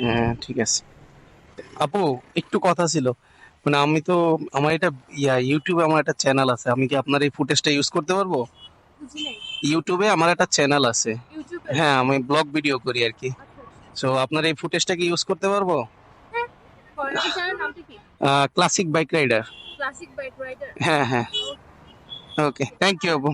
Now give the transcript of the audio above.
হ্যাঁ ঠিক আছে। আপু, একটু কথা ছিল। মানে আমি তো, আমার এটা ইউটিউবে আমার একটা চ্যানেল আছে, আমি কি আপনার এই ফুটেজটা ইউজ করতে পারবো? বুঝি নাই। ইউটিউবে আমার একটা চ্যানেল আছে। ইউটিউবে? হ্যাঁ, আমি ব্লগ ভিডিও করি আর কি। আচ্ছা আচ্ছা। সো আপনার এই ফুটেজটা কি ইউজ করতে পারবো? হ্যাঁ, করেন। আপনার চ্যানেলের নামটা কি? Classic bike rider. Classic bike rider. হ্যাঁ হ্যাঁ। ওকে। ওকে, থ্যাংক ইউ আপু।